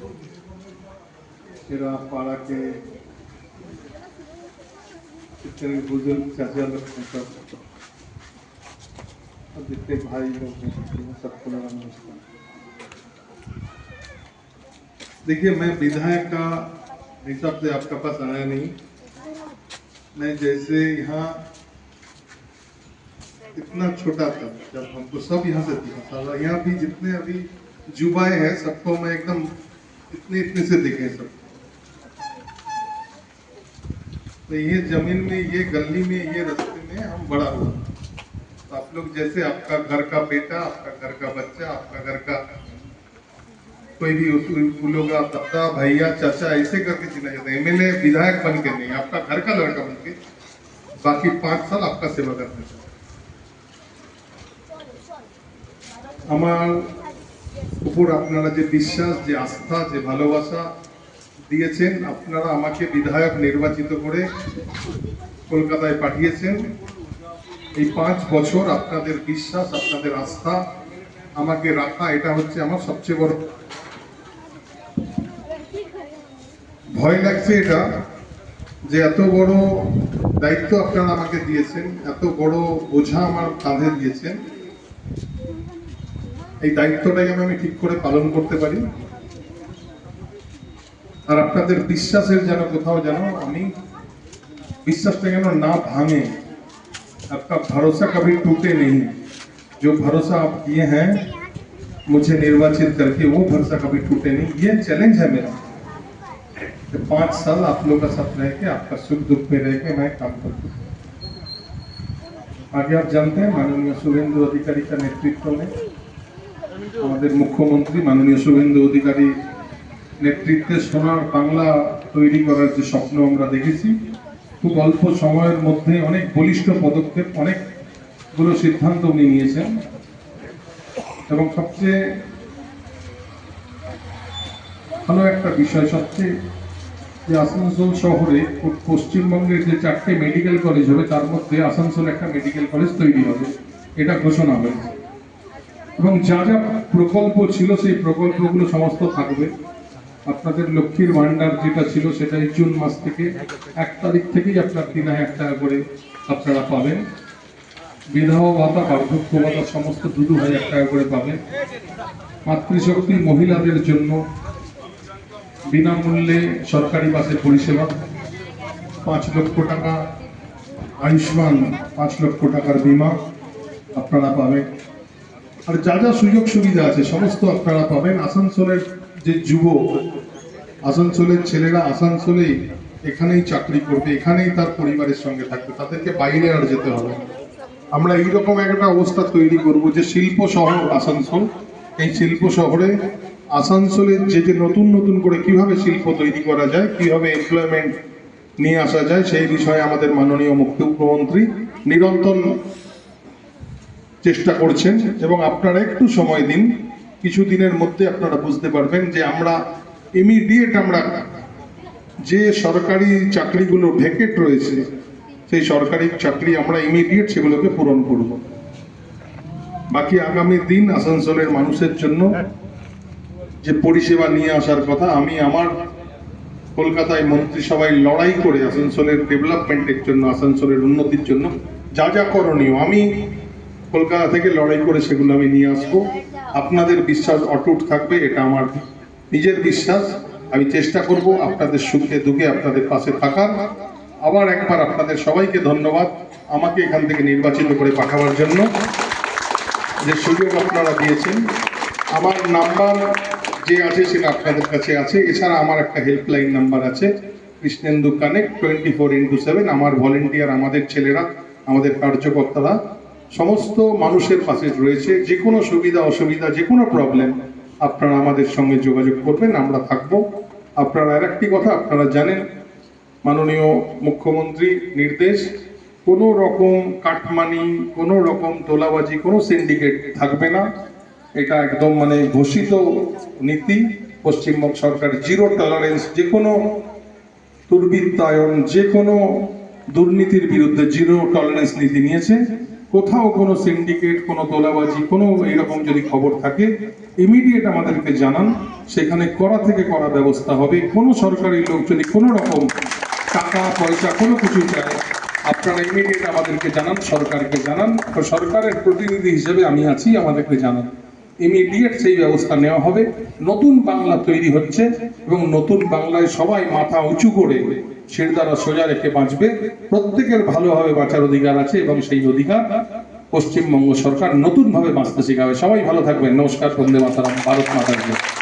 फिर आप पाड़ा के जितने बुजुर्ग चाचा लोग हैं सब और जितने भाई लोग हैं सबको मेरा नमस्कार। देखिए, मैं विधायक का हिसाब से आपका पास आया नहीं। मैं जैसे यहाँ इतना छोटा था जब हमको सब यहाँ से दिखा था, यहाँ भी जितने अभी जुबाए हैं सबको मैं एकदम इतने इतने से दिखे सब। तो ये जमीन में, ये गली में, ये रास्ते में हम बड़ा हुआ। तो आप लोग जैसे आपका घर का बेटा, आपका घर का बच्चा, आपका घर का कोई भी उन लोग दादा भैया चाचा ऐसे करके चिन्हा जाता है। एमएलए विधायक बन के नहीं, आपका घर का लड़का बन के बाकी 5 साल आपका सेवा करते हैं। আমার উপর আপনারা যে বিশ্বাস, যে আস্থা, যে ভালোবাসা দিয়েছেন, আপনারা আমাকে বিধায়ক নির্বাচিত করে কলকাতায় পাঠিয়েছেন। এই 5 বছর আপনাদের বিশ্বাস, আপনাদের আস্থা আমাকে রাখা, এটা হচ্ছে আমার সবচেয়ে বড়। ভয় লাগছে এটা যে এত বড় দায়িত্ব আপনারা আমাকে দিয়েছেন, এত বড় বোঝা আমার কাঁধে দিয়েছেন, এই দায়িত্বটাই আমি ঠিক করে পালন করতে পারি। আর আপনাদের বিশ্বাসের যেন কোথাও যেন আমি বিশ্বাসটা যেন না ভাঙে। आपका भरोसा कभी टूटे नहीं। जो भरोसा आप किए हैं मुझे निर्वाचित करके, वो भरोसा कभी टूटे नहीं। ये चैलेंज है मेरा। 5 साल आप लोगों का साथ रह के, आपका सुख दुख में रह के मैं काम करता हूँ। आगे आप जानते हैं माननीय शुभेंदु अधिकारी का नेतृत्व में, আমাদের মুখ্যমন্ত্রী মাননীয় শুভেন্দু অধিকারী নেতৃত্বে সোনার বাংলা তৈরি করার যে স্বপ্ন আমরা দেখেছি, খুব অল্প সময়ের মধ্যে অনেক বলিষ্ঠ পদক্ষেপ, অনেকগুলো সিদ্ধান্ত উনি নিয়েছেন। এবং সবচেয়ে ভালো একটা বিষয়, সবচেয়ে যে আসানসোল শহরে পশ্চিমবঙ্গের যে 4টে মেডিকেল কলেজ হবে তার মধ্যে আসানসোল একটা মেডিকেল কলেজ তৈরি হবে, এটা ঘোষণা হয়েছে। এবং যা যা প্রকল্প ছিল সেই প্রকল্পগুলো সমস্ত থাকবে। আপনাদের লক্ষ্মীর ভান্ডার যেটা ছিল সেটাই জুন মাস থেকে 1 তারিখ থেকেই আপনার 3000 টাকা করে আপনারা পাবেন। বিধবা ভাতা, বার্ধক্য ভাতা সমস্ত 2000 টাকা করে পাবেন। মাতৃশক্তি মহিলাদের জন্য বিনামূল্যে সরকারি বাসের পরিষেবা, 5 লক্ষ টাকা আয়ুষ্মান, 5 লক্ষ টাকার বিমা আপনারা পাবেন। আর যা যা সুযোগ সুবিধা আছে সমস্ত আপনারা পাবেন। আসানসোলের যে যুব, আসানসোলের ছেলেরা আসানসোলেই এখানেই চাকরি করবে, এখানেই তার পরিবারের সঙ্গে থাকবে, তাদেরকে বাইরে আর যেতে হবে। আমরা এইরকম একটা অবস্থা তৈরি করব যে শিল্প শহর আসানসোল, এই শিল্প শহরে আসানসোলের যে নতুন নতুন করে কিভাবে শিল্প তৈরি করা যায়, কিভাবে এমপ্লয়মেন্ট নিয়ে আসা যায়, সেই বিষয়ে আমাদের মাননীয় মুখ্যমন্ত্রী নিরন্তর চেষ্টা করছেন। এবং আপনারা একটু সময় দিন, কিছুদিনের মধ্যে আপনারা বুঝতে পারবেন যে আমরা ইমিডিয়েট, আমরা যে সরকারি চাকরিগুলো ভ্যাকেট রয়েছে সেই সরকারি চাকরি আমরা ইমিডিয়েট সেগুলোকে পূরণ করব। বাকি আগামী দিন আসানসোলের মানুষের জন্য যে পরিষেবা নিয়ে আসার কথা, আমি আমার কলকাতায় মন্ত্রিসভায় লড়াই করে আসানসোলের ডেভেলপমেন্টের জন্য, আসানসোলের উন্নতির জন্য যা যা করণীয় আমি কলকাতা থেকে লড়াই করে সেগুলো আমি নিয়ে আসবো। আপনাদের বিশ্বাস অটুট থাকবে, এটা আমার নিজের বিশ্বাস। আমি চেষ্টা করব আপনাদের সুখে দুঃখে আপনাদের পাশে থাকার। আবার একবার আপনাদের সবাইকে ধন্যবাদ আমাকে এখান থেকে নির্বাচিত করে পাঠাবার জন্য, যে সুযোগ আপনারা দিয়েছেন। আমার নাম্বার যে আছে সেটা আপনাদের কাছে আছে। এছাড়া আমার একটা হেল্পলাইন নাম্বার আছে, কৃষ্ণেন্দু কানেক্ট 24x7। আমার ভলেন্টিয়ার, আমাদের ছেলেরা, আমাদের কার্যকর্তারা সমস্ত মানুষের পাশে রয়েছে। যে কোনো সুবিধা অসুবিধা, যে কোনো প্রবলেম আপনারা আমাদের সঙ্গে যোগাযোগ করবেন, আমরা থাকবো। আপনারা আরেকটি কথা আপনারা জানেন, মাননীয় মুখ্যমন্ত্রী নির্দেশ, কোনো রকম কাটমানি, কোনো রকম তোলাবাজি, কোনো সিন্ডিকেট থাকবে না। এটা একদম মানে ঘোষিত নীতি। পশ্চিমবঙ্গ সরকার জিরো টলারেন্স, যে কোনো দুর্বৃত্তায়ন, যে কোনো দুর্নীতির বিরুদ্ধে জিরো টলারেন্স নীতি নিয়েছে। কোথাও কোনো সিন্ডিকেট, কোনো তোলাবাজি, কোনো এইরকম যদি খবর থাকে ইমিডিয়েট আমাদেরকে জানান, সেখানে কড়া থেকে কড়া ব্যবস্থা হবে। কোনো সরকারি লোক যদি কোনো রকম টাকা পয়সা কোনো কিছু চায়, আপনারা ইমিডিয়েট আমাদেরকে জানান, সরকারকে জানান। তো সরকারের প্রতিনিধি হিসেবে আমি আছি, আমাদেরকে জানান, ইমিডিয়েট সেই ব্যবস্থা নেওয়া হবে। নতুন বাংলা তৈরি হচ্ছে এবং নতুন বাংলায় সবাই মাথা উঁচু করে শিরদাঁড়া সোজা রেখে বাঁচবে। প্রত্যেকের ভালোভাবে বাঁচার অধিকার আছে এবং সেই অধিকার পশ্চিমবঙ্গ সরকার নতুনভাবে বাঁচতে শেখাবে। সবাই ভালো থাকবেন। নমস্কার, বন্দে মাতরম, ভারত মাতা কি জয়।